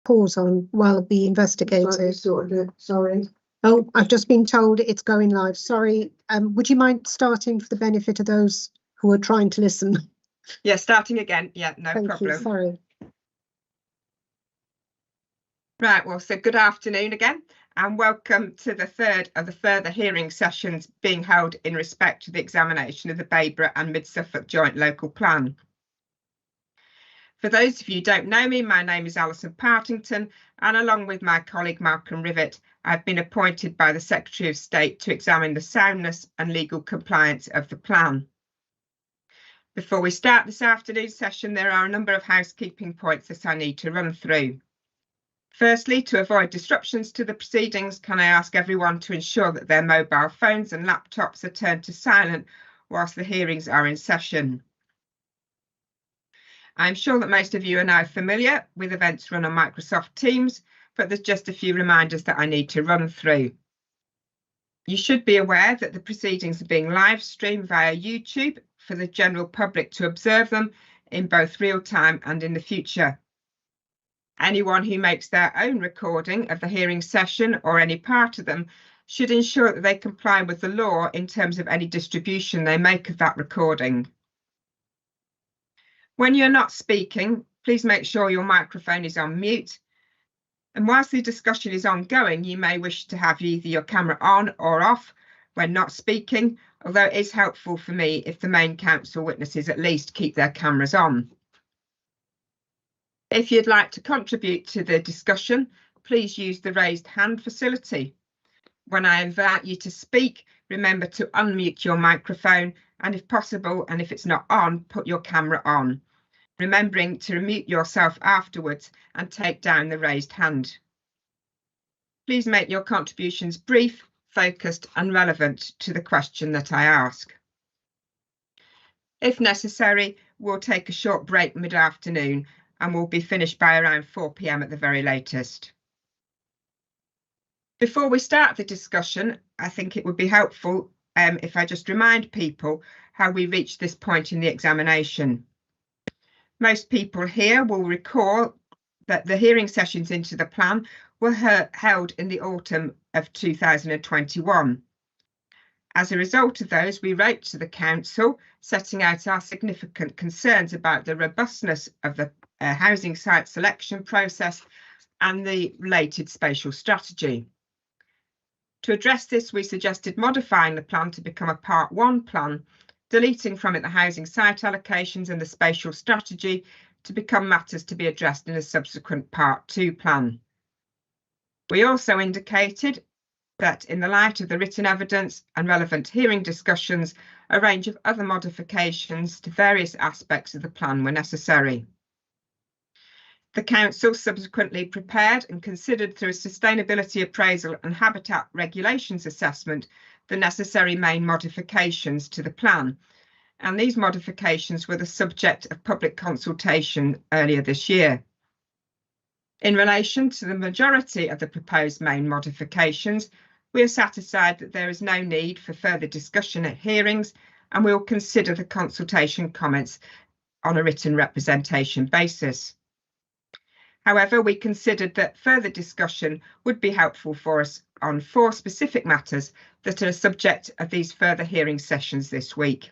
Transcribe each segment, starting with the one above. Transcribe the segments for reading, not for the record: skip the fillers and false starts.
pause on while we investigate Sorry. Oh, I've just been told it's going live. Sorry. Would you mind starting for the benefit of those who are trying to listen? Yeah, starting again. Yeah, no Thank problem. you. Sorry. Right, well, so good afternoon again, and welcome to the third of the further hearing sessions being held in respect to the examination of the Bayborough and Mid Suffolk Joint Local Plan. For those of you who don't know me, my name is Alison Partington, and along with my colleague Malcolm Rivet, I've been appointed by the Secretary of State to examine the soundness and legal compliance of the plan. Before we start this afternoon's session, there are a number of housekeeping points that I need to run through. Firstly, to avoid disruptions to the proceedings, can I ask everyone to ensure that their mobile phones and laptops are turned to silent whilst the hearings are in session. I'm sure that most of you are now familiar with events run on Microsoft Teams, but there's just a few reminders that I need to run through. You should be aware that the proceedings are being live streamed via YouTube for the general public to observe them in both real time and in the future. Anyone who makes their own recording of the hearing session or any part of them should ensure that they comply with the law in terms of any distribution they make of that recording. When you're not speaking, please make sure your microphone is on mute. And whilst the discussion is ongoing, you may wish to have either your camera on or off when not speaking, although it is helpful for me if the main counsel witnesses at least keep their cameras on. If you'd like to contribute to the discussion, please use the raised hand facility. When I invite you to speak, remember to unmute your microphone, and if possible, and if it's not on, put your camera on, remembering to mute yourself afterwards and take down the raised hand. Please make your contributions brief, focused and relevant to the question that I ask. If necessary, we'll take a short break mid-afternoon and we'll be finished by around 4 p.m. at the very latest. Before we start the discussion, I think it would be helpful if I just remind people how we reached this point in the examination. Most people here will recall that the hearing sessions into the plan were held in the autumn of 2021. As a result of those, we wrote to the Council setting out our significant concerns about the robustness of the housing site selection process and the related spatial strategy. To address this, we suggested modifying the plan to become a Part 1 plan, deleting from it the housing site allocations and the spatial strategy to become matters to be addressed in a subsequent Part 2 plan. We also indicated that in the light of the written evidence and relevant hearing discussions, a range of other modifications to various aspects of the plan were necessary. The Council subsequently prepared and considered through a sustainability appraisal and habitat regulations assessment the necessary main modifications to the plan, and these modifications were the subject of public consultation earlier this year. In relation to the majority of the proposed main modifications, we are satisfied that there is no need for further discussion at hearings, and we will consider the consultation comments on a written representation basis. However, we considered that further discussion would be helpful for us on 4 specific matters that are subject of these further hearing sessions this week.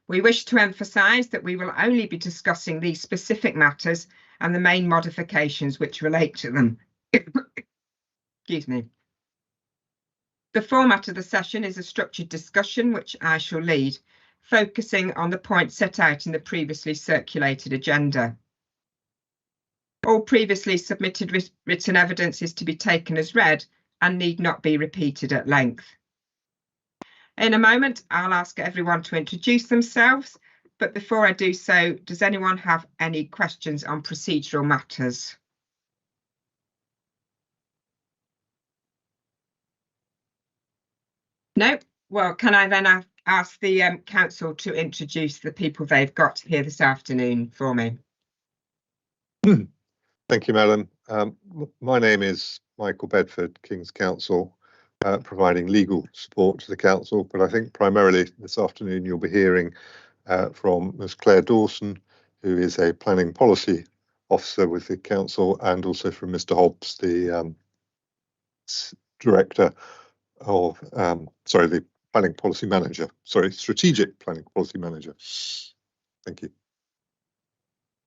We wish to emphasise that we will only be discussing these specific matters and the main modifications which relate to them. Excuse me. The format of the session is a structured discussion which I shall lead, focusing on the points set out in the previously circulated agenda. All previously submitted written evidence is to be taken as read and need not be repeated at length. In a moment, I'll ask everyone to introduce themselves, but before I do so, does anyone have any questions on procedural matters? No? Well, can I then ask the Council to introduce the people they've got here this afternoon for me? Thank you, Madam. My name is Michael Bedford, King's Counsel, providing legal support to the Council, but I think primarily this afternoon you'll be hearing from Ms Claire Dawson, who is a planning policy officer with the council, and also from Mr. Hobbs, the director of, the planning policy manager, strategic planning policy manager. Thank you.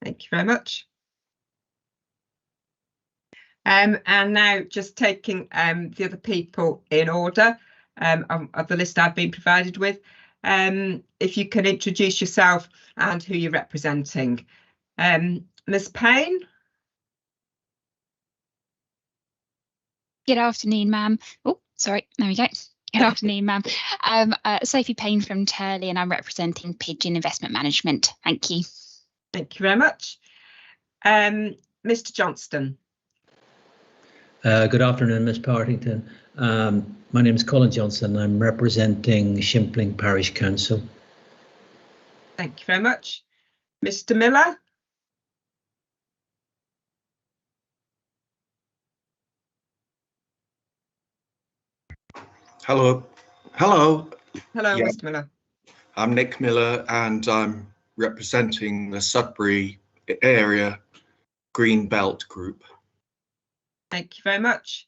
Thank you very much. And now just taking the other people in order of the list I've been provided with. If you can introduce yourself and who you're representing. Ms. Payne. Good afternoon, ma'am. Oh, sorry, there we go. Good afternoon, ma'am. Sophie Payne from Turley, and I'm representing Pigeon Investment Management. Thank you. Thank you very much. Mr. Johnston. Good afternoon, Ms. Partington. My name is Colin Johnson. I'm representing Shimpling Parish Council. Thank you very much. Mr. Miller. Hello. Hello, Yeah. Mr. Miller. I'm Nick Miller and I'm representing the Sudbury area Green Belt Group. Thank you very much.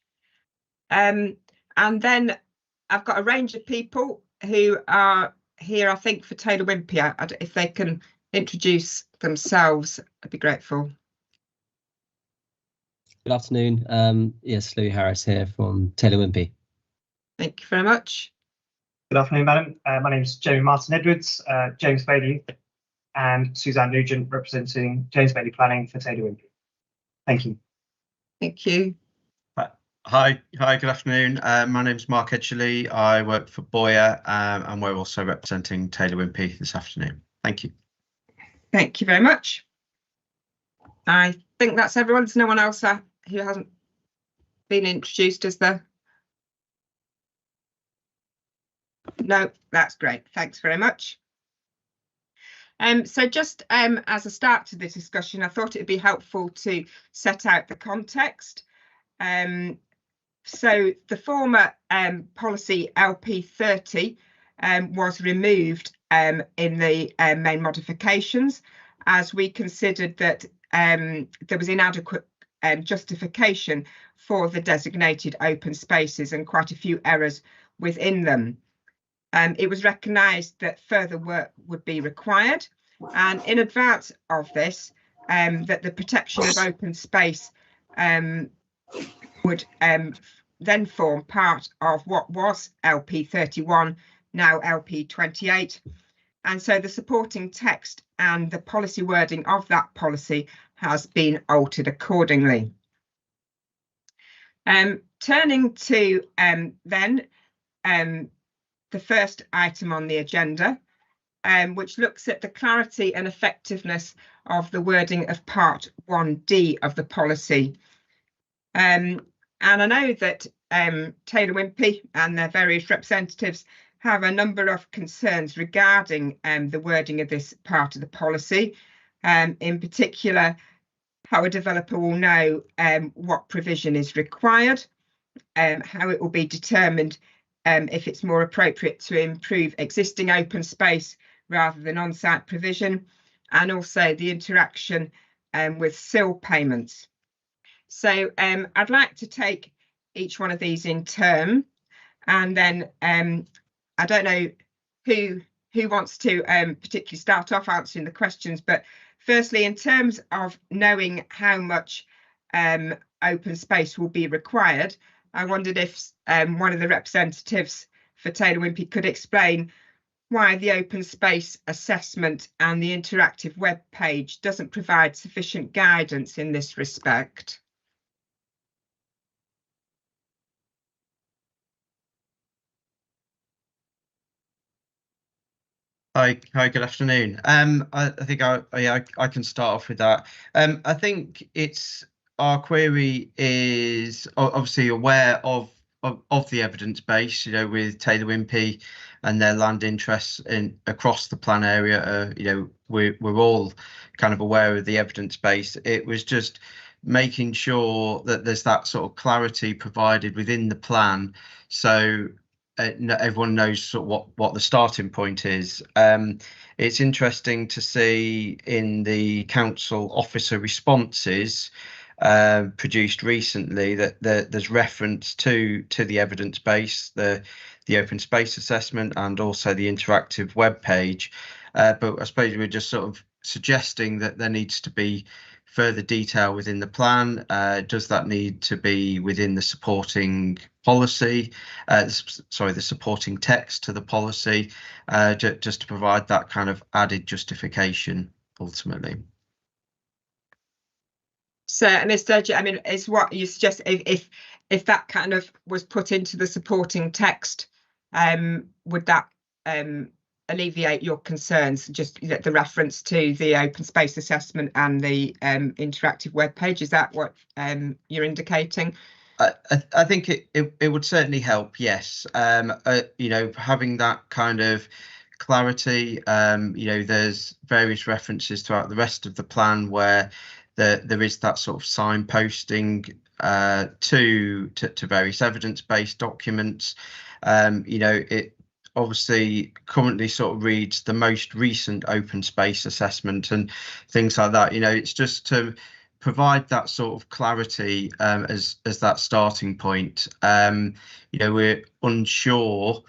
And then I've got a range of people who are here, I think, for Taylor Wimpey. If they can introduce themselves, I'd be grateful. Good afternoon. Yes, Louis Harris here from Taylor Wimpey. Thank you very much. Good afternoon, madam. My name is Jamie Martin Edwards, James Bailey, and Suzanne Nugent representing James Bailey Planning for Taylor Wimpey. Thank you. Thank you. Hi, good afternoon. My name's Mark Edgerley. I work for Boyer and we're also representing Taylor Wimpey this afternoon. Thank you. Thank you very much. I think that's everyone. There's no one else who hasn't been introduced, is there? No, that's great. Thanks very much. So just as a start to this discussion, I thought it would be helpful to set out the context. So the former policy LP30 was removed in the main modifications, as we considered that there was inadequate justification for the designated open spaces and quite a few errors within them. It was recognised that further work would be required, and in advance of this, that the protection of open space would then form part of what was LP31, now LP28. And so the supporting text and the policy wording of that policy has been altered accordingly. Turning to then the first item on the agenda, which looks at the clarity and effectiveness of the wording of Part 1D of the policy. And I know that Taylor Wimpey and their various representatives have a number of concerns regarding the wording of this part of the policy, in particular how a developer will know what provision is required, how it will be determined if it's more appropriate to improve existing open space rather than on-site provision, and also the interaction with SIL payments. So I'd like to take each one of these in turn, and then I don't know who wants to particularly start off answering the questions, but firstly, in terms of knowing how much open space will be required, I wondered if one of the representatives for Taylor Wimpey could explain why the open space assessment and the interactive web page doesn't provide sufficient guidance in this respect. Hi, good afternoon. I think I can start off with that. I think it's our query is obviously aware of the evidence base, with Taylor Wimpey and their land interests across the plan area. We're all kind of aware of the evidence base. It was just making sure that there's that sort of clarity provided within the plan, so everyone knows sort of what the starting point is. It's interesting to see in the council officer responses produced recently that there's reference to the evidence base, the open space assessment, and also the interactive web page. But I suppose we're just sort of suggesting that there needs to be further detail within the plan. Does that need to be within the supporting policy, the supporting text to the policy, just to provide that kind of added justification ultimately? So, Mr. I mean, is what you suggest, if that kind of was put into the supporting text, would that alleviate your concerns, just the reference to the open space assessment and the interactive web page? Is that what you're indicating? I think it would certainly help, yes. You know, having that kind of clarity, you know, there's various references throughout the rest of the plan where there is that sort of signposting to various evidence-based documents. You know, it obviously currently sort of reads the most recent open space assessment and things like that. You know, it's just to provide that sort of clarity as that starting point. You know, we're unsure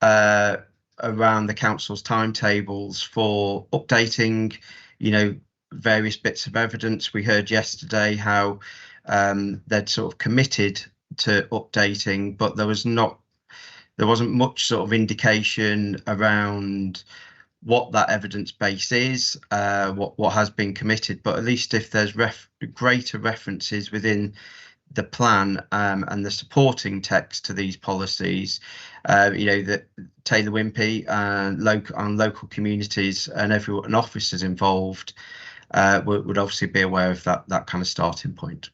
around the council's timetables for updating, you know, various bits of evidence. We heard yesterday how they'd sort of committed to updating, but there wasn't much sort of indication around what that evidence base is, what has been committed. But at least if there's greater references within the plan and the supporting text to these policies, you know, that Taylor Wimpey and local communities and everyone and officers involved would obviously be aware of that kind of starting point.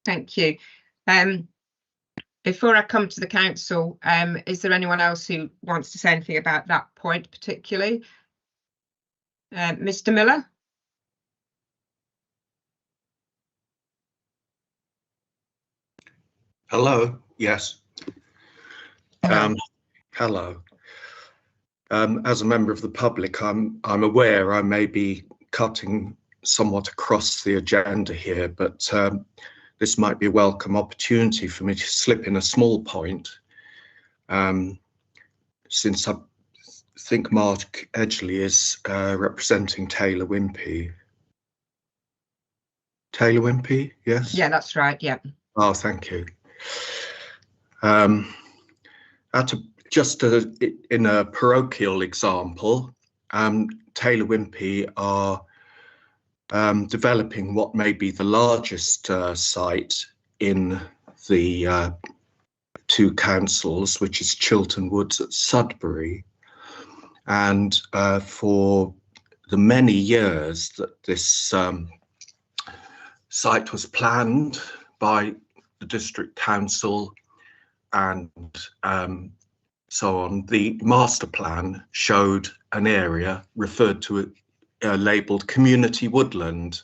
Thank you. Before I come to the council, is there anyone else who wants to say anything about that point particularly? Mr. Miller? Hello. Yes. Hello. As a member of the public, I'm aware I may be cutting somewhat across the agenda here, but this might be a welcome opportunity for me to slip in a small point, since I think Mark Edgley is representing Taylor Wimpey. Taylor Wimpey, yes? Yeah, that's right, yeah. Oh, thank you. In a parochial example, Taylor Wimpey are developing what may be the largest site in the two councils, which is Chiltern Woods at Sudbury. And for the many years that this site was planned by the district council and so on, the master plan showed an area referred to labelled community woodland.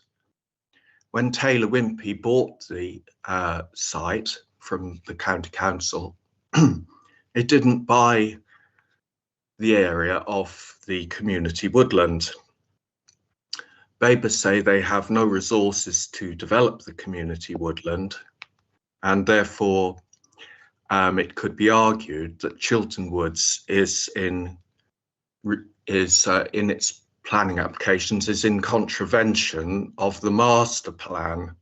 When Taylor Wimpey bought the site from the county council, it didn't buy the area of the community woodland. Babers say they have no resources to develop the community woodland, and therefore it could be argued that Chiltern Woods is in its planning applications is in contravention of the master plan.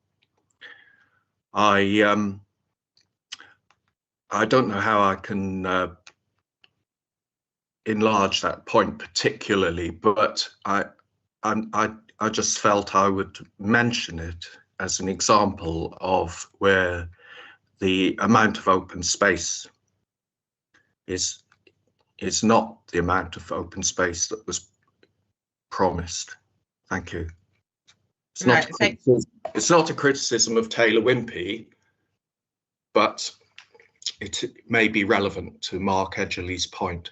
I don't know how I can enlarge that point particularly, but I just felt I would mention it as an example of where the amount of open space is not the amount of open space that was promised. Thank you. It's not a criticism of Taylor Wimpey, but it may be relevant to Mark Edgley's point.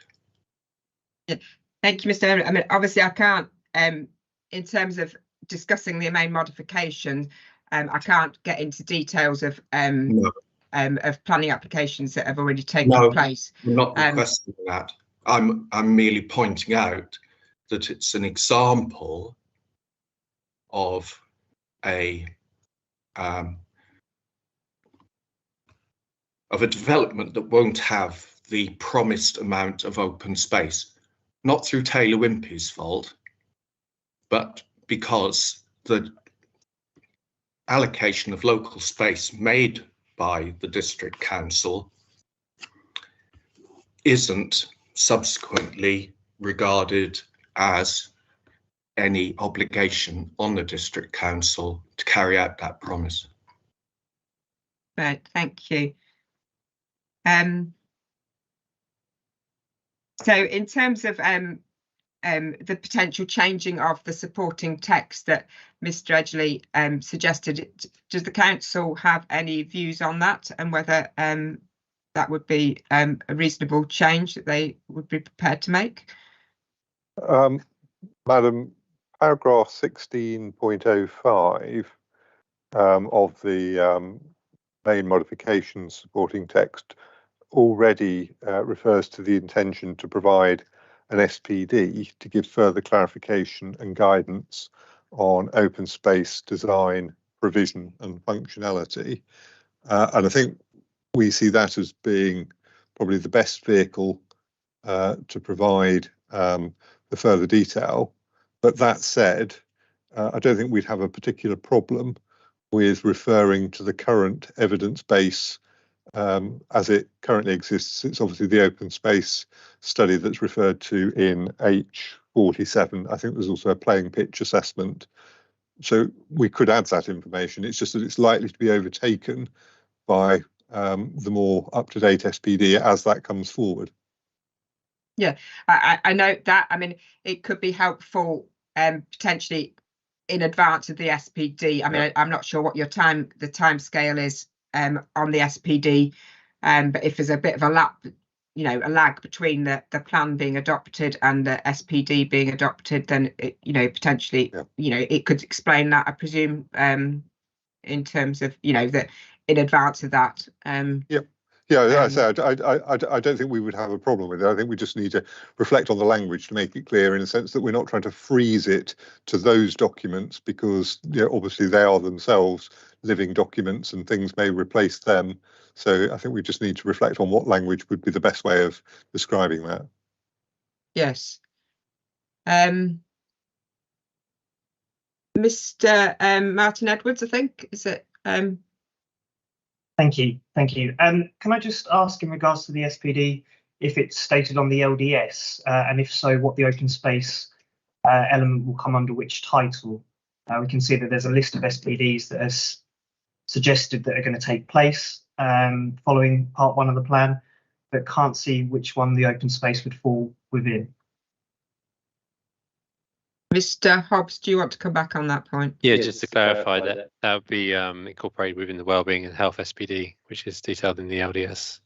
Thank you, Mr. Henry. I mean, obviously, I can't, in terms of discussing the main modification, I can't get into details of of planning applications that have already taken No, place. I'm not requesting that. I'm merely pointing out that it's an example of a development that won't have the promised amount of open space, not through Taylor Wimpey's fault, but because the allocation of local space made by the district council isn't subsequently regarded as any obligation on the district council to carry out that promise. Right, thank you. So in terms of the potential changing of the supporting text that Mr. Edgley suggested, does the council have any views on that, and whether that would be a reasonable change that they would be prepared to make? Madam, paragraph 16.05 of the main modification supporting text already refers to the intention to provide an SPD to give further clarification and guidance on open space design, provision and functionality. And I think we see that as being probably the best vehicle to provide the further detail. But that said, I don't think we'd have a particular problem with referring to the current evidence base as it currently exists. It's obviously the open space study that's referred to in H47. I think there's also a playing pitch assessment. So we could add that information. It's just that it's likely to be overtaken by the more up-to-date SPD as that comes forward. Yeah, I note that. I mean, it could be helpful potentially in advance of the SPD. I mean, yeah. I'm not sure what the time scale is on the SPD, but if there's a bit of a lag between the plan being adopted and the SPD being adopted, then it, potentially, it could explain that, I presume, in terms of, that in advance of that. Yeah, I say I don't think we would have a problem with it. I think we just need to reflect on the language to make it clear, in a sense that we're not trying to freeze it to those documents, because obviously they are themselves living documents and things may replace them. So I think we just need to reflect on what language would be the best way of describing that. Yes. Mr. Martin Edwards, I think, is it? Thank you. Can I just ask, in regards to the SPD, if it's stated on the LDS, and if so, what the open space element will come under which title? We can see that there's a list of SPDs that is suggested that are going to take place following part 1 of the plan, but can't see which one the open space would fall within. Mr. Hobbs, do you want to come back on that point? Yeah, just to clarify that would be incorporated within the Wellbeing and Health SPD, which is detailed in the LDS.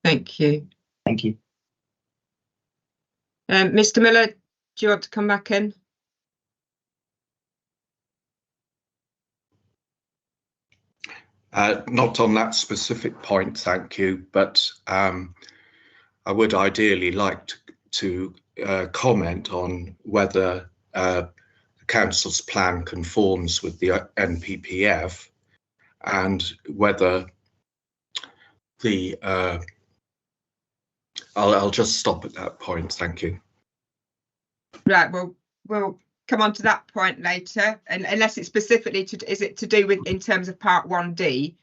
Thank you. Thank you. Mr. Miller, do you want to come back in? Not on that specific point, thank you, but I would ideally like to comment on whether the council's plan conforms with the NPPF, and whether the I'll just stop at that point, thank you. Right, well, we'll come on to that point later, and unless it's specifically is it to do with in terms of part 1D?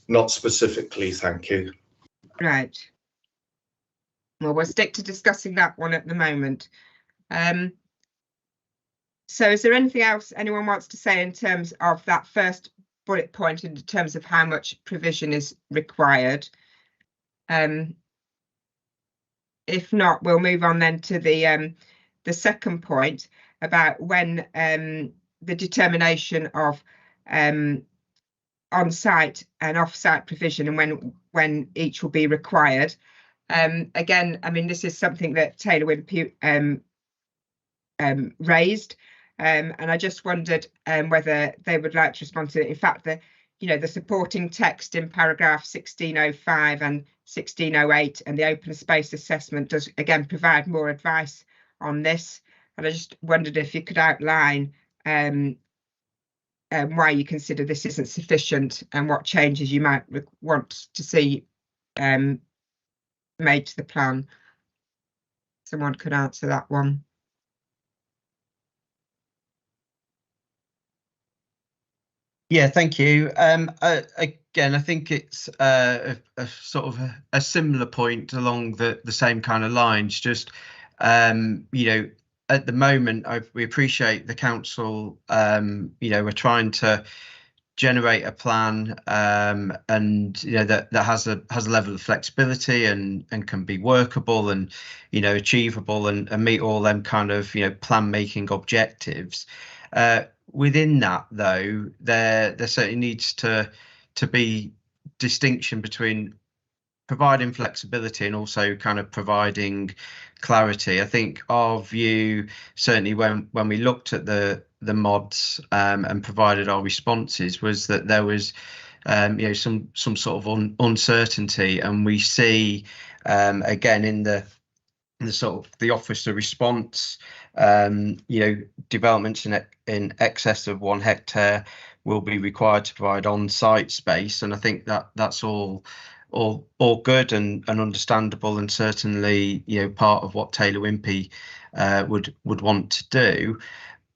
Not specifically, thank you. Right. Well, we'll stick to discussing that one at the moment. So is there anything else anyone wants to say in terms of that first bullet point, in terms of how much provision is required? If not, we'll move on then to the second point about when the determination of on-site and off-site provision, and when each will be required. Again, I mean, this is something that Taylor Wimpey raised. And I just wondered whether they would like to respond to it. In fact, the supporting text in paragraph 1605 and 1608 and the open space assessment does again provide more advice on this. And I just wondered if you could outline why you consider this isn't sufficient and what changes you might want to see made to the plan. Someone could answer that one. Yeah, thank you. Again, I think it's a sort of a similar point along the same kind of lines. Just at the moment, we appreciate the council. We're trying to generate a plan, and that has a level of flexibility and can be workable and achievable and meet all them kind of plan making objectives. Within that, though, there certainly needs to be distinction between providing flexibility and also kind of providing clarity. I think our view, certainly when we looked at the mods and provided our responses, was that there was some sort of uncertainty, and we see again in the sort of the officer response, developments in excess of 1 hectare will be required to provide on-site space, and I think that's all good and understandable, and certainly part of what Taylor Wimpey would want to do.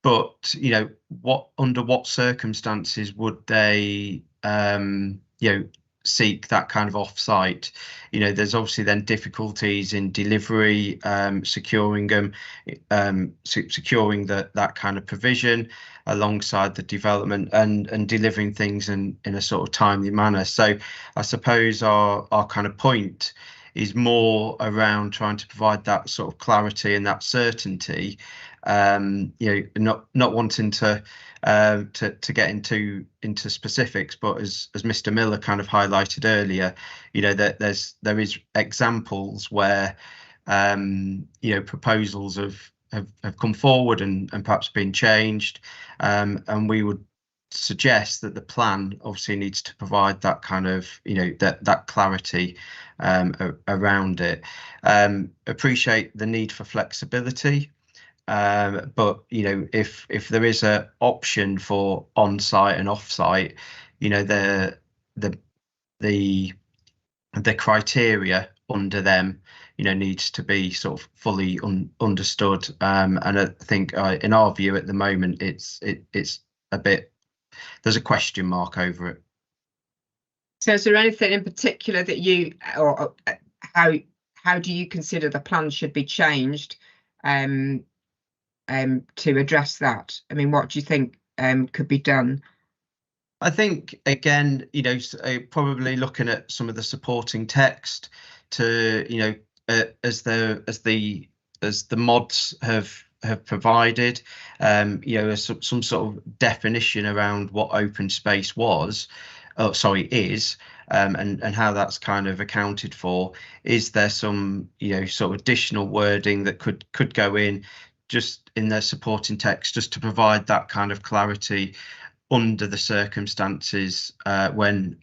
But under what circumstances would they seek that kind of off-site? There's obviously then difficulties in delivery, securing them, securing that kind of provision alongside the development and delivering things in a sort of timely manner. So I suppose our kind of point is more around trying to provide that sort of clarity and that certainty, not wanting to get into specifics, but as Mr. Miller kind of highlighted earlier, that there is examples where proposals have come forward and perhaps been changed, and we would suggest that the plan obviously needs to provide that kind of that clarity around it. Appreciate the need for flexibility, but if there is an option for on-site and off-site, the criteria under them needs to be sort of fully understood, and I think in our view at the moment it's a bit, there's a question mark over it. So is there anything in particular that you, or how do you consider the plan should be changed to address that? I mean, what do you think could be done? I think again, probably looking at some of the supporting text to as the mods have provided, some sort of definition around what open space is, and how that's kind of accounted for. Is there some sort of additional wording that could go in just in their supporting text, just to provide that kind of clarity under the circumstances when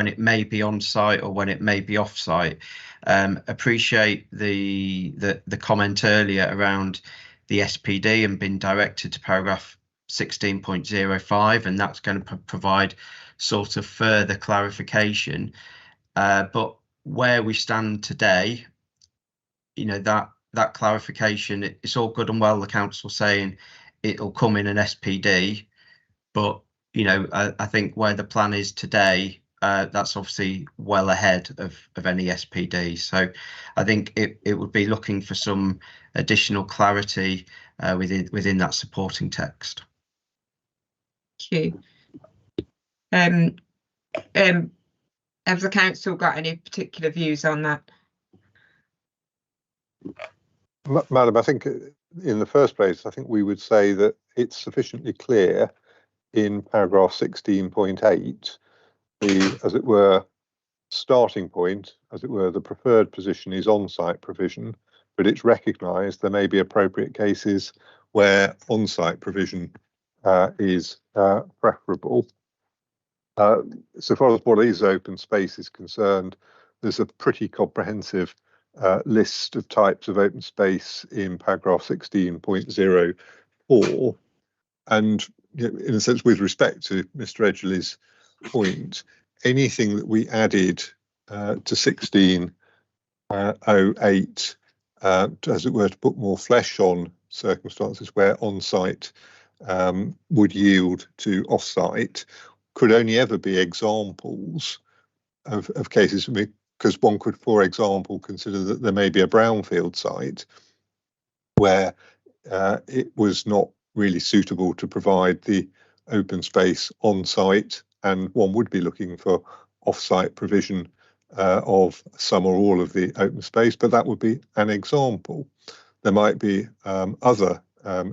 it may be on site or when it may be off site? Appreciate the comment earlier around the SPD and being directed to paragraph 16.05, and that's going to provide sort of further clarification. But where we stand today, that clarification, it's all good and well the council saying it'll come in an SPD, but I think where the plan is today, that's obviously well ahead of any SPD. So I think it would be looking for some additional clarity within that supporting text. Thank you. Have the council got any particular views on that? Madam, I think in the first place, I think we would say that it's sufficiently clear in paragraph 16.8, the, as it were, starting point, as it were, the preferred position is on-site provision, but it's recognised there may be appropriate cases where on-site provision is preferable. So far as what is open space is concerned, there's a pretty comprehensive list of types of open space in paragraph 16.04. And in a sense, with respect to Mr. Edgley's point, anything that we added to 16.08, as it were, to put more flesh on circumstances where on-site would yield to off-site, could only ever be examples of cases, because one could, for example, consider that there may be a brownfield site where it was not really suitable to provide the open space on site, and one would be looking for off-site provision of some or all of the open space, but that would be an example. There might be other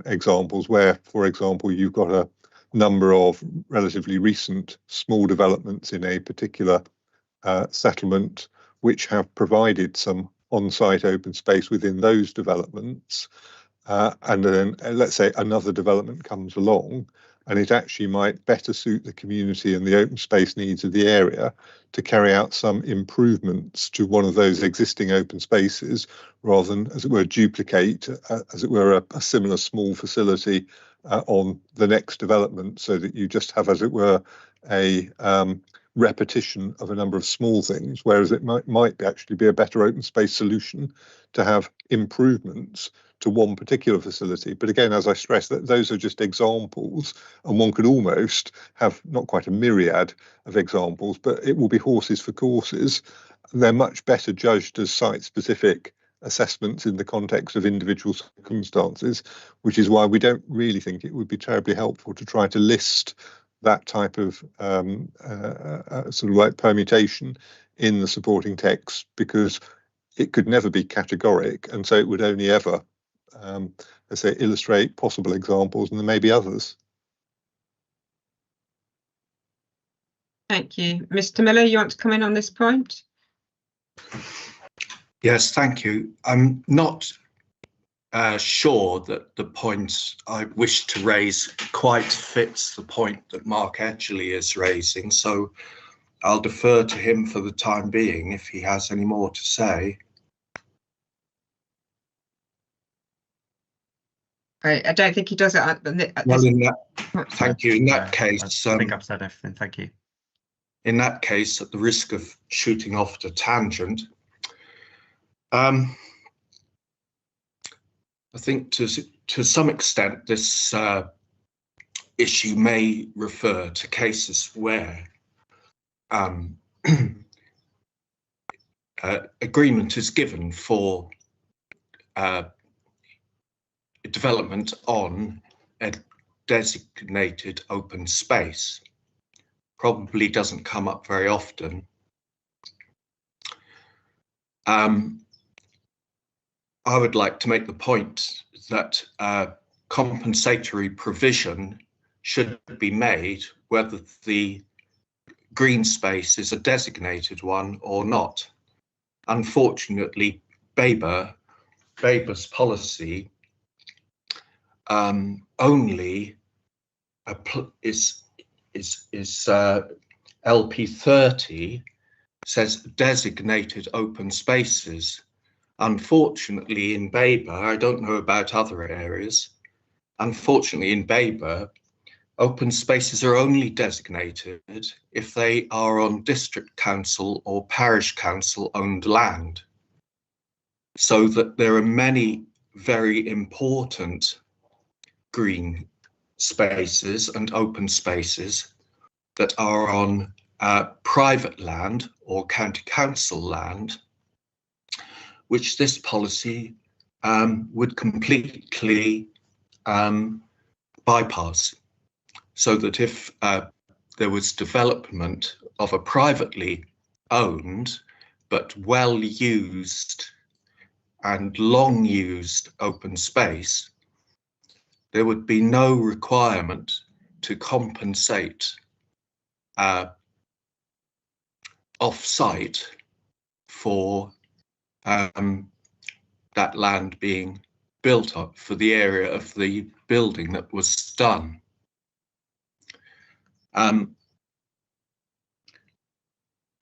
examples where, for example, you've got a number of relatively recent small developments in a particular settlement which have provided some on-site open space within those developments. And then let's say another development comes along and it actually might better suit the community and the open space needs of the area to carry out some improvements to one of those existing open spaces, rather than, as it were, duplicate, as it were, a similar small facility on the next development, so that you just have, as it were, a repetition of a number of small things, whereas it might actually be a better open space solution to have improvements to one particular facility. But again, as I stress, that those are just examples, and one could almost have not quite a myriad of examples, but it will be horses for courses. They're much better judged as site-specific assessments in the context of individual circumstances, which is why we don't really think it would be terribly helpful to try to list that type of sort of like permutation in the supporting text, because it could never be categoric, and so it would only ever, let's say, illustrate possible examples, and there may be others. Thank you. Mr. Miller, you want to come in on this point? Yes, thank you. I'm not sure that the point I wish to raise quite fits the point that Mark Edgley is raising, so I'll defer to him for the time being if he has any more to say. I don't think he does it. Well, in that, thank you. In that case, I think I've said everything. Thank you. In that case, at the risk of shooting off at a tangent, I think to some extent this issue may refer to cases where agreement is given for development on a designated open space. Probably doesn't come up very often. I would like to make the point that compensatory provision should be made whether the green space is a designated one or not. Unfortunately, Baber's policy only is LP30 says designated open spaces. Unfortunately, in Baber, I don't know about other areas, unfortunately in Baber, open spaces are only designated if they are on district council or parish council owned land. So that there are many very important green spaces and open spaces that are on private land or county council land, which this policy would completely bypass. So that if there was development of a privately owned but well used and long used open space, there would be no requirement to compensate off-site for that land being built up for the area of the building that was done. The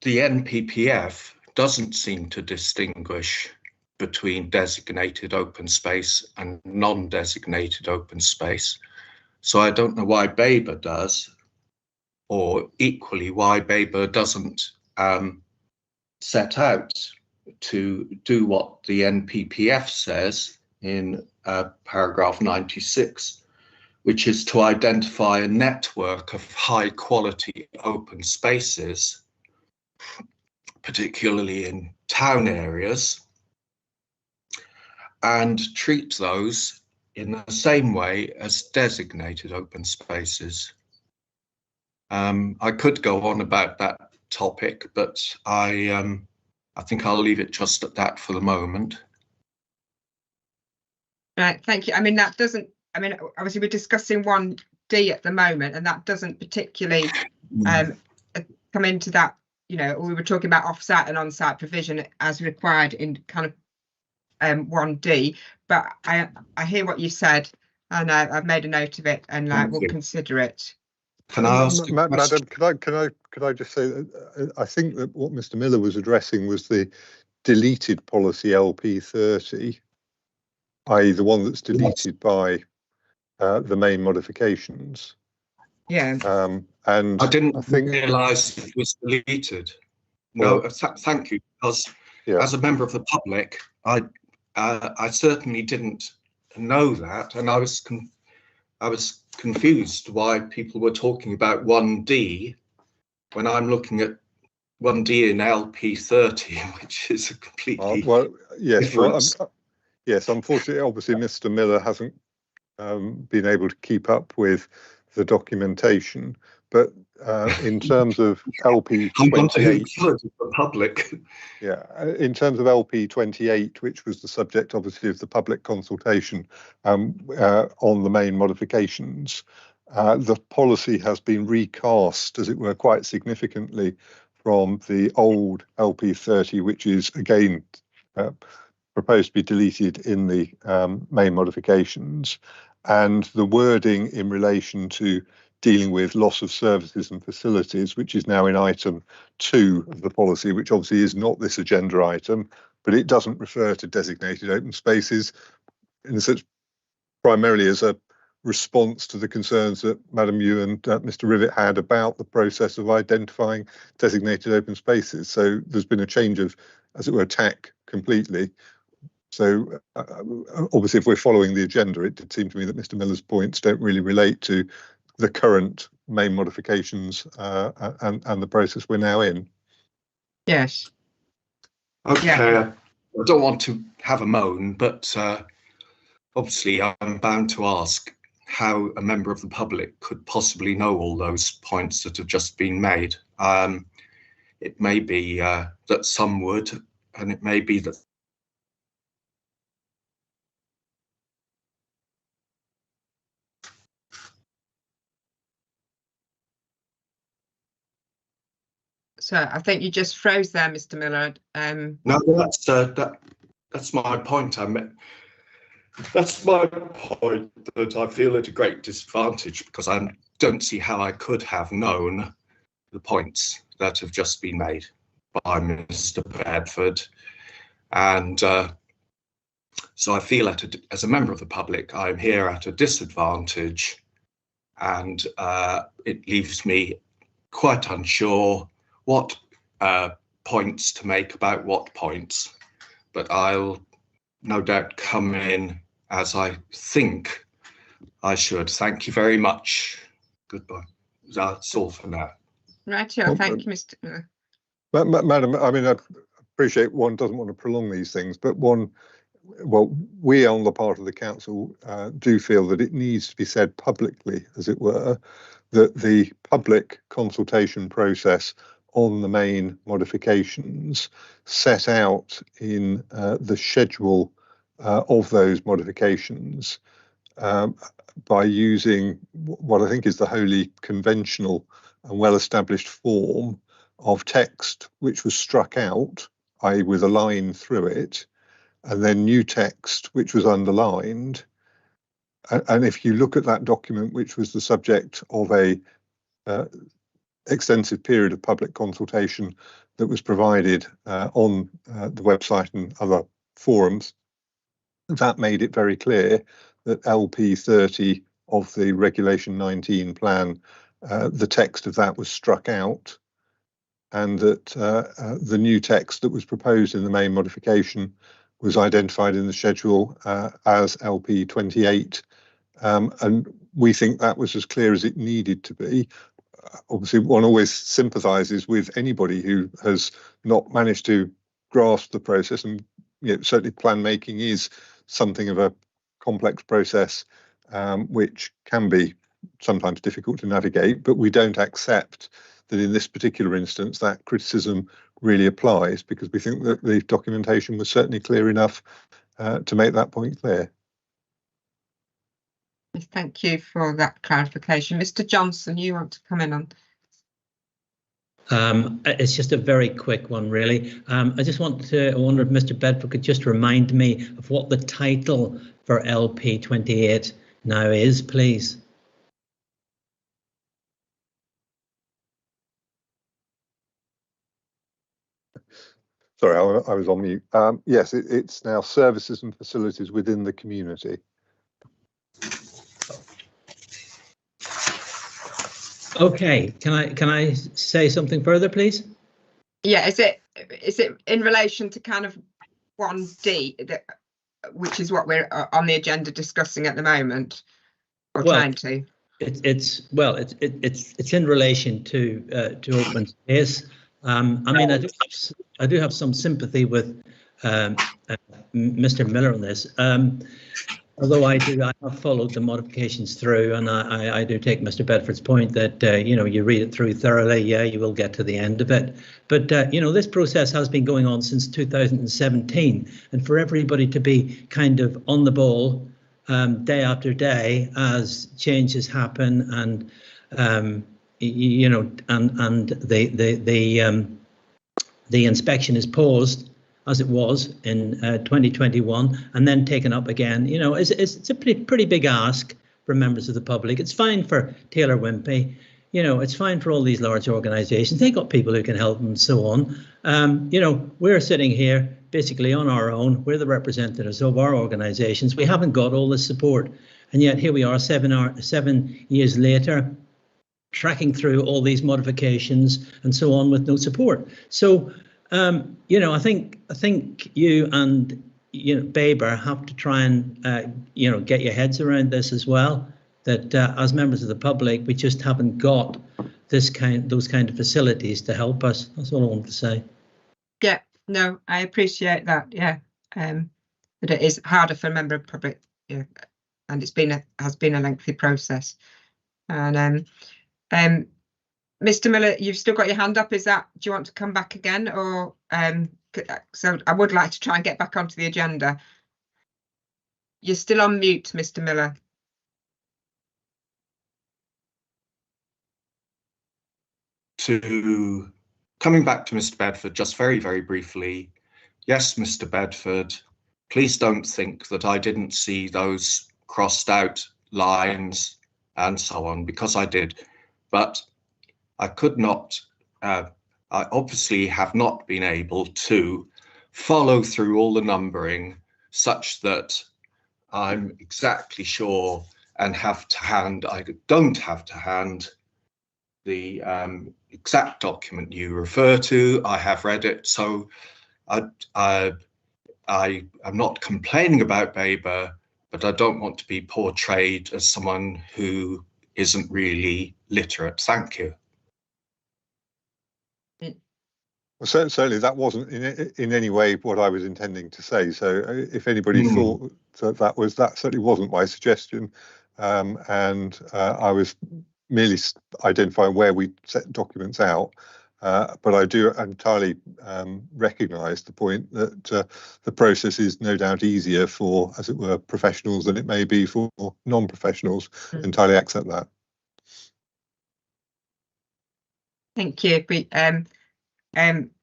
NPPF doesn't seem to distinguish between designated open space and non-designated open space. So I don't know why BABER does, or equally why BABER doesn't set out to do what the NPPF says in paragraph 96, which is to identify a network of high quality open spaces, particularly in town areas, and treat those in the same way as designated open spaces. I could go on about that topic, but I think I'll leave it just at that for the moment. Right, thank you. I mean, that doesn't, I mean, obviously we're discussing 1D at the moment, and that doesn't particularly come into that, you know, we were talking about off-site and on-site provision as required in kind of 1D, but I hear what you said, and I've made a note of it, and we'll consider it. Can I ask Madam, could I just say that I think that what Mr. Miller was addressing was the deleted policy LP30, i.e. the one that's deleted by the main modifications. Yeah. And I didn't realise it was deleted. No, thank you, because as a member of the public, I certainly didn't know that, and I was confused why people were talking about 1D when I'm looking at 1D in LP30, which is a completely different. Yes, unfortunately, obviously, Mr. Miller hasn't been able to keep up with the documentation, but in terms of LP28, the public. Yeah, in terms of LP28, which was the subject, obviously, of the public consultation on the main modifications, the policy has been recast, as it were, quite significantly from the old LP30, which is again proposed to be deleted in the main modifications, and the wording in relation to dealing with loss of services and facilities, which is now in item 2 of the policy, which obviously is not this agenda item, but it doesn't refer to designated open spaces, in a sense, primarily as a response to the concerns that Madam Yu and Mr. Rivet had about the process of identifying designated open spaces. So there's been a change of, as it were, tack completely. So obviously, if we're following the agenda, it did seem to me that Mr. Miller's points don't really relate to the current main modifications and the process we're now in. Yes. Okay. Yeah. I don't want to have a moan, but obviously I'm bound to ask how a member of the public could possibly know all those points that have just been made. It may be that some would, and it may be that So I think you just froze there, Mr. Miller. No, that's my point. That's my point, that I feel at a great disadvantage because I don't see how I could have known the points that have just been made by Mr. Bedford, and so I feel as a member of the public, I'm here at a disadvantage, and it leaves me quite unsure what points to make about what points, but I'll no doubt come in as I think I should. Thank you very much. Goodbye. That's all for now. Right, yeah, thank you, Mr. Miller. Madam, I mean, I appreciate one doesn't want to prolong these things, but we on the part of the council do feel that it needs to be said publicly, as it were, that the public consultation process on the main modifications set out in the schedule of those modifications by using what I think is the wholly conventional and well-established form of text which was struck out, i.e. with a line through it, and then new text, which was underlined. And if you look at that document, which was the subject of a extensive period of public consultation that was provided on the website and other forums, that made it very clear that LP 30 of the Regulation 19 plan, the text of that was struck out, and that the new text that was proposed in the main modification was identified in the schedule as LP 28. And we think that was as clear as it needed to be. Obviously, one always sympathises with anybody who has not managed to grasp the process, and certainly plan making is something of a complex process, which can be sometimes difficult to navigate, but we don't accept that in this particular instance that criticism really applies, because we think that the documentation was certainly clear enough to make that point clear. Thank you for that clarification. Mr. Johnson, you want to come in on? It's just a very quick one, really. I wonder if Mr. Bedford could just remind me of what the title for LP 28 now is, please. Sorry, I was on mute. Yes, it's now Services and Facilities Within the Community. Okay, can I say something further, please? Yeah, is it in relation to kind of 1D, which is what we're on the agenda discussing at the moment, or trying to? It's in relation to open space. I mean, I do have some sympathy with Mr. Miller on this. Although I have followed the modifications through, and I do take Mr. Bedford's point that you read it through thoroughly, yeah, you will get to the end of it. But this process has been going on since 2017, and for everybody to be kind of on the ball day after day as changes happen, and and the inspection is paused, as it was in 2021, and then taken up again. It's a pretty big ask for members of the public. It's fine for Taylor Wimpey. It's fine for all these large organisations. They got people who can help them and so on. We're sitting here basically on our own. We're the representatives of our organisations. We haven't got all the support, and yet here we are 7 years later, tracking through all these modifications and so on with no support. So I think you and Baber have to try and get your heads around this as well. That as members of the public, we just haven't got those kind of facilities to help us. That's all I want to say. Yeah, no, I appreciate that. Yeah, but it is harder for a member of the public. Yeah, and has been a lengthy process. And Mr. Miller, you've still got your hand up. Do you want to come back again, or so I would like to try and get back onto the agenda. You're still on mute, Mr. Miller. Coming back to Mr. Bedford, just very, very briefly. Yes, Mr. Bedford, please don't think that I didn't see those crossed out lines and so on, because I did, but I could not, I obviously have not been able to follow through all the numbering such that I'm exactly sure and I don't have to hand the exact document you refer to. I have read it, so I am not complaining about Baber, but I don't want to be portrayed as someone who isn't really literate. Thank you. Well, certainly that wasn't in any way what I was intending to say. So if anybody thought that certainly wasn't my suggestion, and I was merely identifying where we set documents out. But I do entirely recognise the point that the process is no doubt easier for, as it were, professionals than it may be for non-professionals. Entirely accept that. Thank you.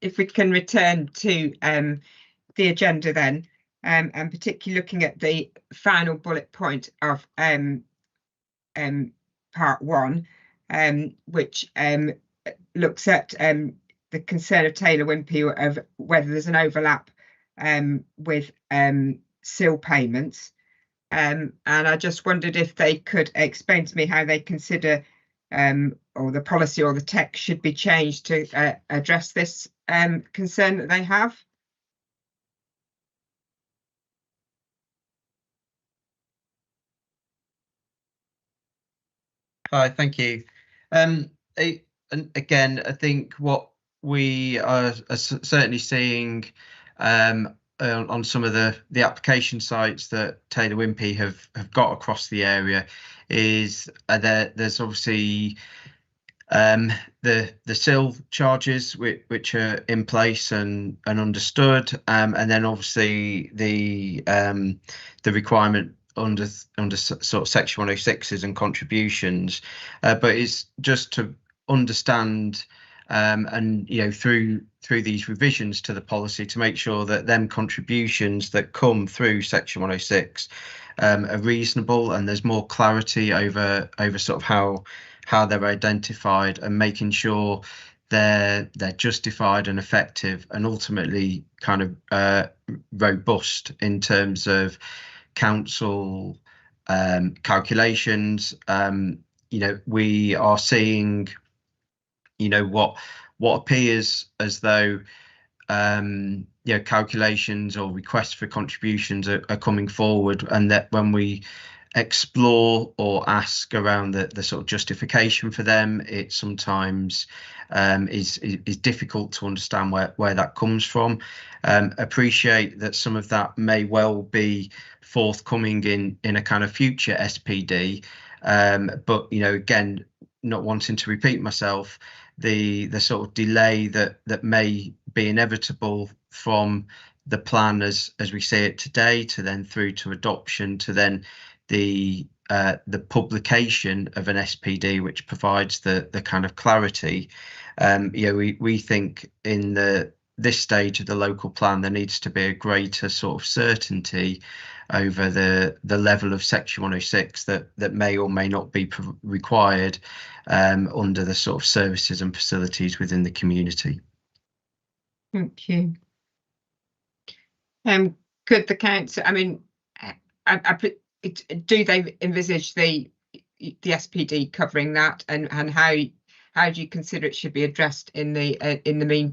If we can return to the agenda then, and particularly looking at the final bullet point of part 1, which looks at the concern of Taylor Wimpey of whether there's an overlap with SIL payments. And I just wondered if they could explain to me how they consider or the policy or the text should be changed to address this concern that they have. Hi, thank you. And again, I think what we are certainly seeing on some of the application sites that Taylor Wimpey have got across the area is there's obviously the SIL charges which are in place and understood, and then obviously the requirement under sort of section 106s and contributions, but it's just to understand and through these revisions to the policy to make sure that them contributions that come through section 106 are reasonable, and there's more clarity over sort of how they're identified, and making sure they're justified and effective and ultimately kind of robust in terms of council calculations. We are seeing what appears as though calculations or requests for contributions are coming forward, and that when we explore or ask around the sort of justification for them, it sometimes is difficult to understand where that comes from. Appreciate that some of that may well be forthcoming in a kind of future SPD, but again, not wanting to repeat myself, the sort of delay that may be inevitable from the plan as we see it today to then through to adoption to then the publication of an SPD which provides the kind of clarity. We think in this stage of the local plan there needs to be a greater sort of certainty over the level of section 106 that may or may not be required under the sort of services and facilities within the community. Thank you. Could the council, I mean, do they envisage the SPD covering that, and how do you consider it should be addressed in the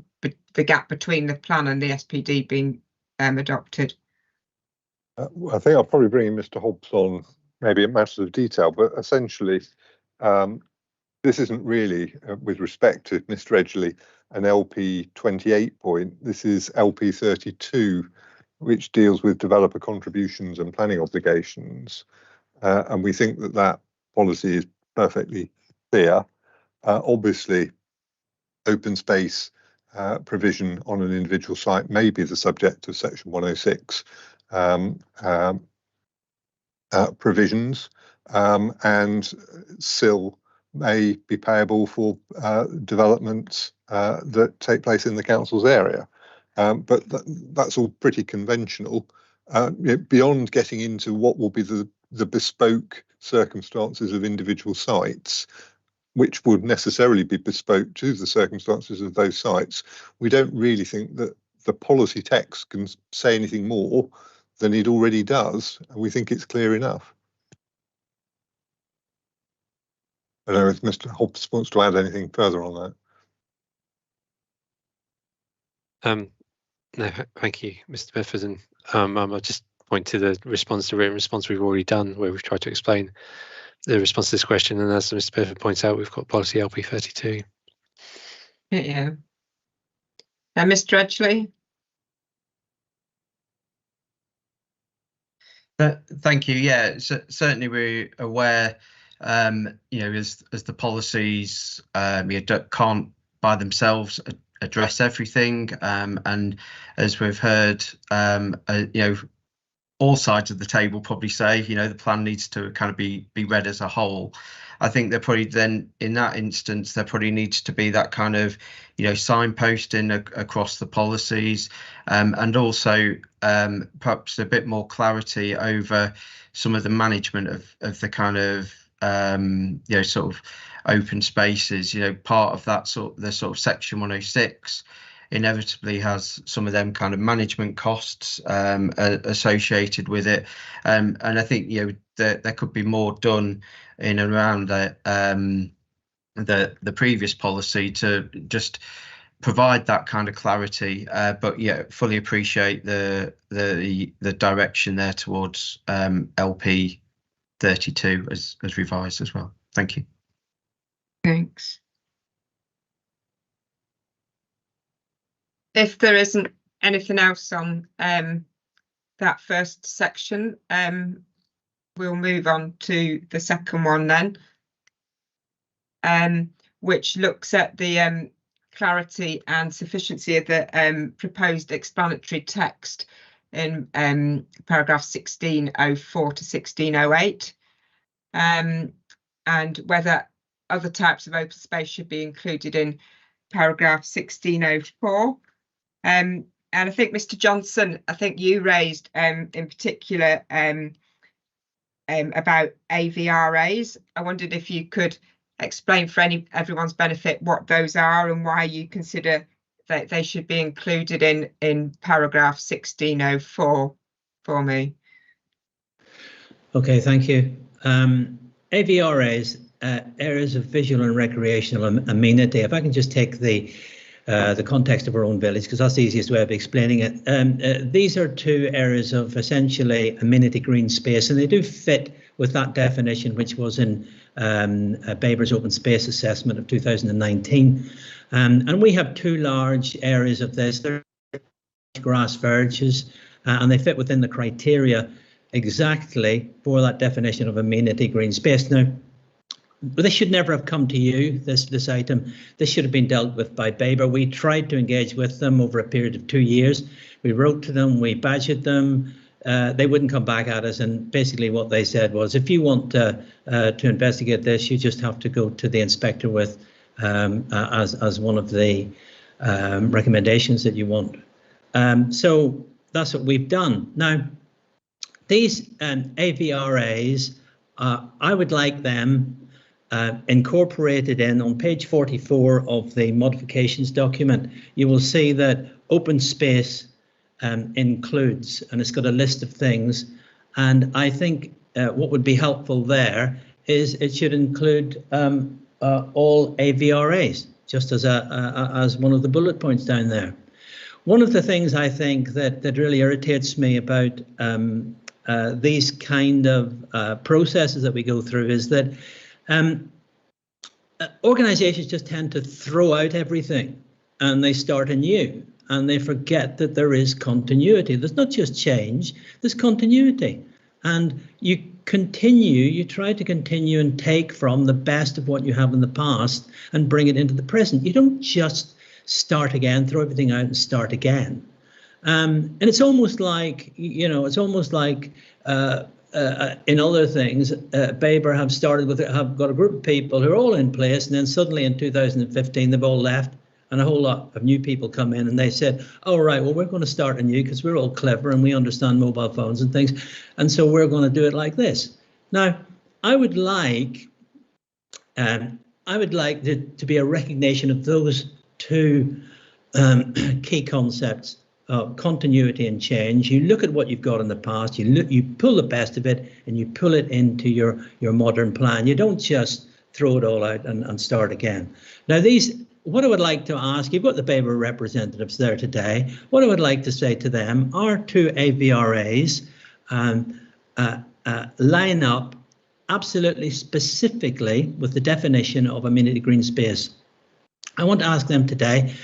gap between the plan and the SPD being adopted? I think I'll probably bring in Mr. Hobbs on maybe in matters of detail, but essentially this isn't really, with respect to Mr. Edgley, an LP 28 point. This is LP 32, which deals with developer contributions and planning obligations. And we think that policy is perfectly clear. Obviously, open space provision on an individual site may be the subject of section 106 provisions, and SIL may be payable for developments that take place in the council's area. But that's all pretty conventional. Beyond getting into what will be the bespoke circumstances of individual sites, which would necessarily be bespoke to the circumstances of those sites, we don't really think that the policy text can say anything more than it already does, and we think it's clear enough. I don't know if Mr. Hobbs wants to add anything further on that. No, thank you, Mr. Bedford. And I'll just point to the response to written response we've already done, where we've tried to explain the response to this question. And as Mr. Bedford points out, we've got policy LP 32. Yeah. And Mr. Edgley? Thank you. Yeah, certainly we're aware, as the policies can't by themselves address everything, and as we've heard, all sides of the table probably say, the plan needs to kind of be read as a whole. I think there probably then in that instance there probably needs to be that kind of, you know, signposting across the policies, and also perhaps a bit more clarity over some of the management of the kind of you know, sort of open spaces. You know, part of that sort of section 106 inevitably has some of them kind of management costs associated with it, and I think, you know, there could be more done in and around the previous policy to just provide that kind of clarity, but yeah, fully appreciate the direction there towards LP 32 as revised as well. Thank you. Thanks. If there isn't anything else on that first section, we'll move on to the second one then, which looks at the clarity and sufficiency of the proposed explanatory text in paragraph 1604 to 1608, and whether other types of open space should be included in paragraph 1604. And I think, Mr. Johnson, I think you raised in particular about AVRAs. I wondered if you could explain for everyone's benefit what those are and why you consider that they should be included in paragraph 1604 for me. Okay, thank you. AVRAs, areas of visual and recreational amenity. If I can just take the context of our own village, because that's the easiest way of explaining it. These are two areas of essentially amenity green space, and they do fit with that definition which was in Baber's open space assessment of 2019. And we have two large areas of this. They're grass verges, and they fit within the criteria exactly for that definition of amenity green space. Now, this should never have come to you, this item. This should have been dealt with by Baber. We tried to engage with them over a period of 2 years. We wrote to them, we badgered them. They wouldn't come back at us, and basically what they said was, if you want to investigate this, you just have to go to the inspector with as one of the recommendations that you want. So that's what we've done. Now, these AVRAs, I would like them incorporated in on page 44 of the modifications document. You will see that open space includes, and it's got a list of things, and I think what would be helpful there is it should include all AVRAs, just as one of the bullet points down there. One of the things I think that really irritates me about these kind of processes that we go through is that organizations just tend to throw out everything and they start anew, and they forget that there is continuity. There's not just change, there's continuity. And you try to continue and take from the best of what you have in the past and bring it into the present. You don't just start again, throw everything out and start again. And it's almost like, you know, it's almost like in other things, Baber have got a group of people who are all in place, and then suddenly in 2015 they've all left, and a whole lot of new people come in, and they said, "Oh right, well we're going to start anew because we're all clever and we understand mobile phones and things, and so we're going to do it like this." Now, I would like to be a recognition of those two key concepts. Continuity and change. You look at what you've got in the past, you pull the best of it and you pull it into your modern plan. You don't just throw it all out and start again. Now what I would like to ask, you've got the Baber representatives there today, what I would like to say to them are two AVRAs line up absolutely specifically with the definition of amenity green space. I want to ask them today,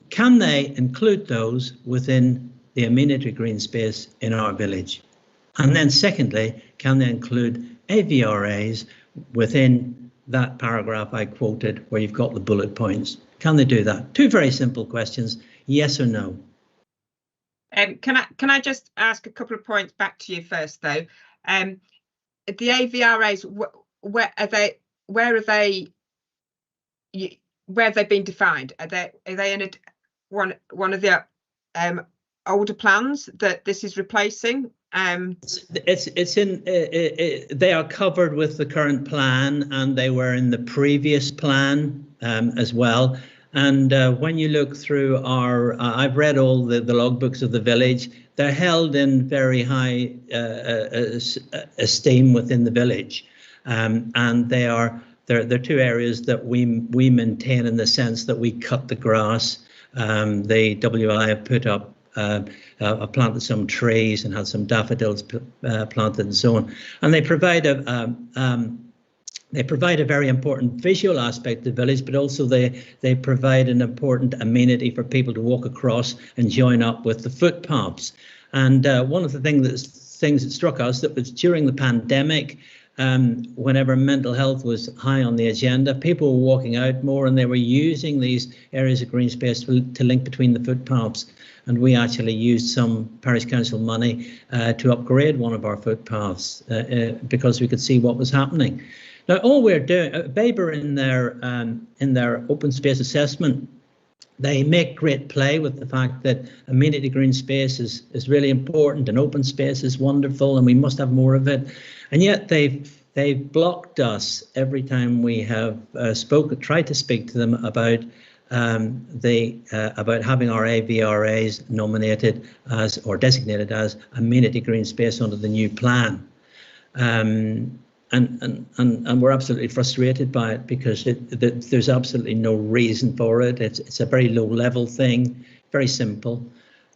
can they include those within the amenity green space in our village? And then secondly, can they include AVRAs within that paragraph I quoted where you've got the bullet points? Can they do that? Two very simple questions, yes or no. Can I just ask a couple of points back to you first though? The AVRAs, where are they? Where are they? Where have they been defined? Are they in one of the older plans that this is replacing? It's in. They are covered with the current plan, and they were in the previous plan as well. And when you look through our, I've read all the logbooks of the village. They're held in very high esteem within the village, and they're two areas that we maintain in the sense that we cut the grass. The WLI have put up, planted some trees and had some daffodils planted and so on, and they provide a very important visual aspect of the village, but also they provide an important amenity for people to walk across and join up with the footpaths. And one of the things that struck us that was during the pandemic, whenever mental health was high on the agenda, people were walking out more and they were using these areas of green space to link between the footpaths. And we actually used some parish council money to upgrade one of our footpaths because we could see what was happening. Now, all we're doing, Baber in their open space assessment, they make great play with the fact that amenity green space is really important and open space is wonderful and we must have more of it. And yet they've blocked us every time we have tried to speak to them about about having our AVRAs nominated as or designated as amenity green space under the new plan. And we're absolutely frustrated by it because there's absolutely no reason for it. It's a very low level thing, very simple.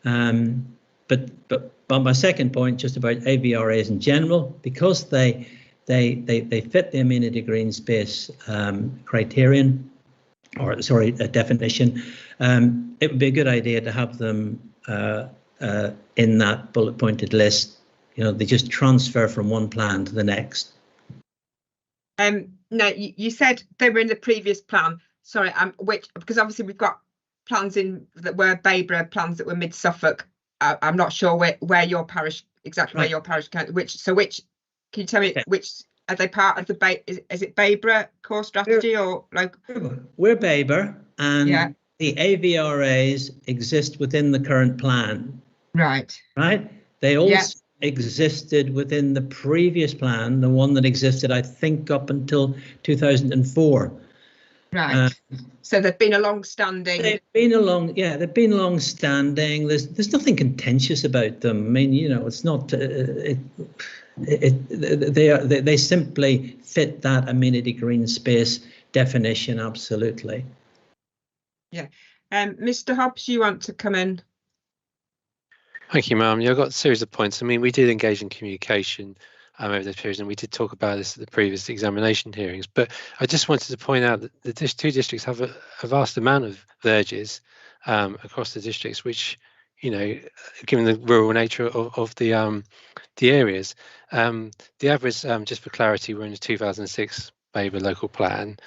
But my second point, just about AVRAs in general, because they fit the amenity green space criterion, or sorry, definition. It would be a good idea to have them in that bullet pointed list. You know, they just transfer from one plan to the next. No, you said they were in the previous plan. Sorry, because obviously we've got plans in that were Baber, plans that were Mid Suffolk. I'm not sure where your parish exactly where your parish can. Which can you tell me which are they part of the is it Baber core strategy or like? We're Baber, and the AVRAs exist within the current plan. Right. Right. They also existed within the previous plan, the one that existed, I think, up until 2004. Right. So they've been a long-standing. They've been long-standing. There's nothing contentious about them. I mean, you know, it's not. They simply fit that amenity green space definition absolutely. Yeah. Mr. Hobbs, you want to come in? Thank you, ma'am. Yeah, I've got a series of points. I mean, we did engage in communication over those periods, and we did talk about this at the previous examination hearings. But I just wanted to point out that the two districts have a vast amount of verges across the districts, which, you know, given the rural nature of the areas, the average, just for clarity, we're in the 2006 Baber local plan.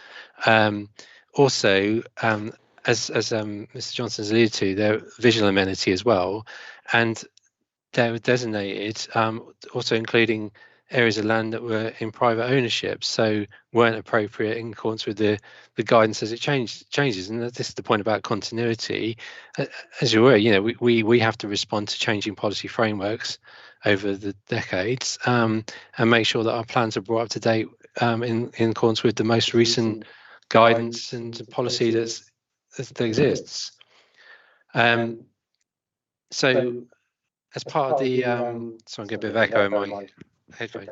Also, as Mr. Johnson's alluded to, they're visual amenity as well, and they were designated also including areas of land that were in private ownership, so weren't appropriate in accordance with the guidance as it changes. And this is the point about continuity. As you're aware, you know, we have to respond to changing policy frameworks over the decades and make sure that our plans are brought up to date in accordance with the most recent guidance and policy that exists. So as part of the sorry, I'm getting a bit of echo in my headphone.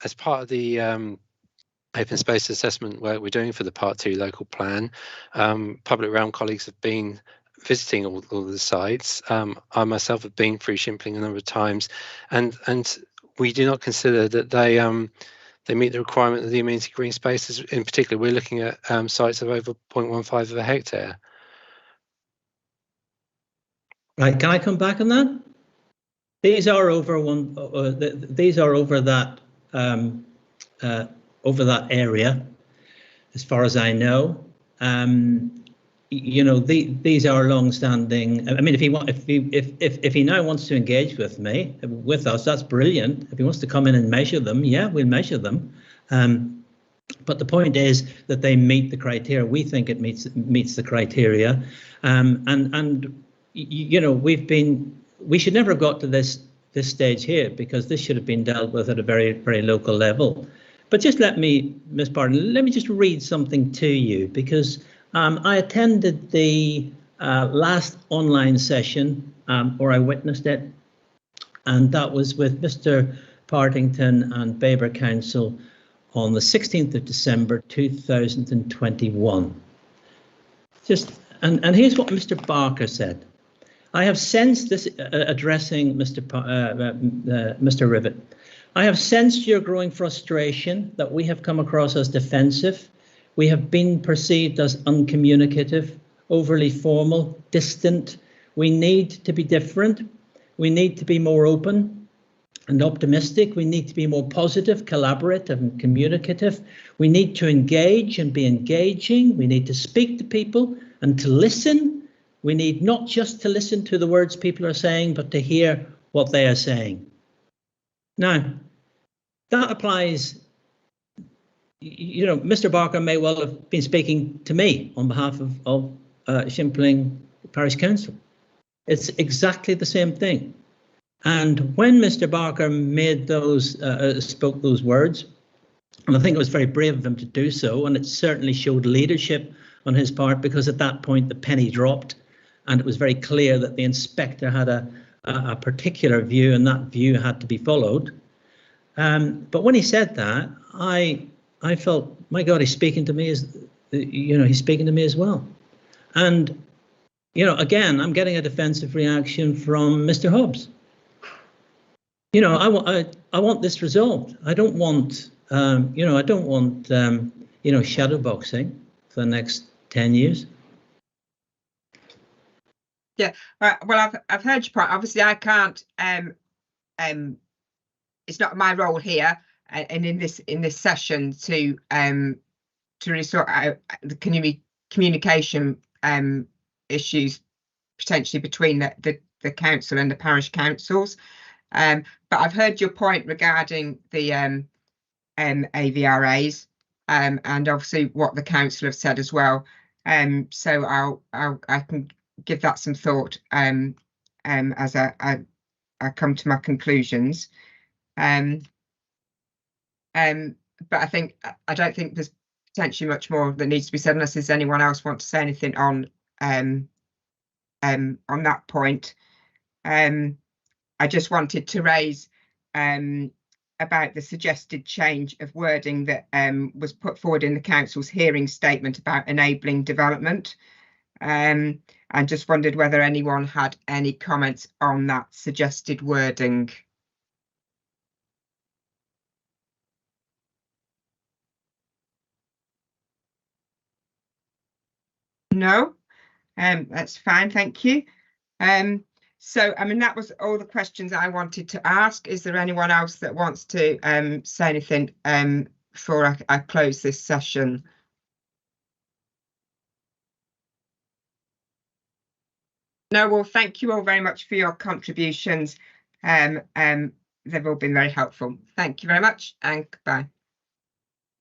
As part of the open space assessment work we're doing for the Part 2 local plan, public realm colleagues have been visiting all the sites. I myself have been through Shimpling a number of times, and we do not consider that they meet the requirement of the amenity green spaces. In particular, we're looking at sites of over 0.15 of a hectare. Right, can I come back on that? These are over these are over that area, as far as I know. you know, these are long-standing. I mean, if he now wants to engage with us, that's brilliant. If he wants to come in and measure them, yeah, we'll measure them. But the point is that they meet the criteria. We think it meets the criteria, and you know, we should never have got to this stage here, because this should have been dealt with at a very, very local level. But just let me, Ms. Barton, let me just read something to you, because I attended the last online session, or I witnessed it, and that was with Mr. Partington and Baber Council on the 16th of December 2021. And here's what Mr. Barker said. I have sensed this, addressing Mr. Rivet. I have sensed your growing frustration that we have come across as defensive. We have been perceived as uncommunicative, overly formal, distant. We need to be different. We need to be more open and optimistic. We need to be more positive, collaborative and communicative. We need to engage and be engaging. We need to speak to people and to listen. We need not just to listen to the words people are saying, but to hear what they are saying. Now, that applies, you know, Mr. Barker may well have been speaking to me on behalf of Shimpling Parish Council. It's exactly the same thing. And when Mr. Barker made spoke those words, and I think it was very brave of him to do so, and it certainly showed leadership on his part, because at that point the penny dropped, and it was very clear that the inspector had a particular view, and that view had to be followed. But when he said that, I felt, my God, he's speaking to me he's speaking to me as well. And, you know, again, I'm getting a defensive reaction from Mr. Hobbs. You know, I want this resolved. I don't want, I don't want, shadow boxing for the next 10 years. Yeah, well, I've heard your point. Obviously, I can't. It's not my role here, and in this session to really sort out the communication issues potentially between the council and the parish councils. But I've heard your point regarding the AVRAs, and obviously what the council have said as well. So I can give that some thought as I come to my conclusions. But I don't think there's potentially much more that needs to be said, unless there's anyone else want to say anything on that point. I just wanted to raise about the suggested change of wording that was put forward in the council's hearing statement about enabling development. And just wondered whether anyone had any comments on that suggested wording. No, that's fine, thank you. So, I mean, that was all the questions I wanted to ask. Is there anyone else that wants to say anything before I close this session? No, well, thank you all very much for your contributions. They've all been very helpful. Thank you very much, and goodbye.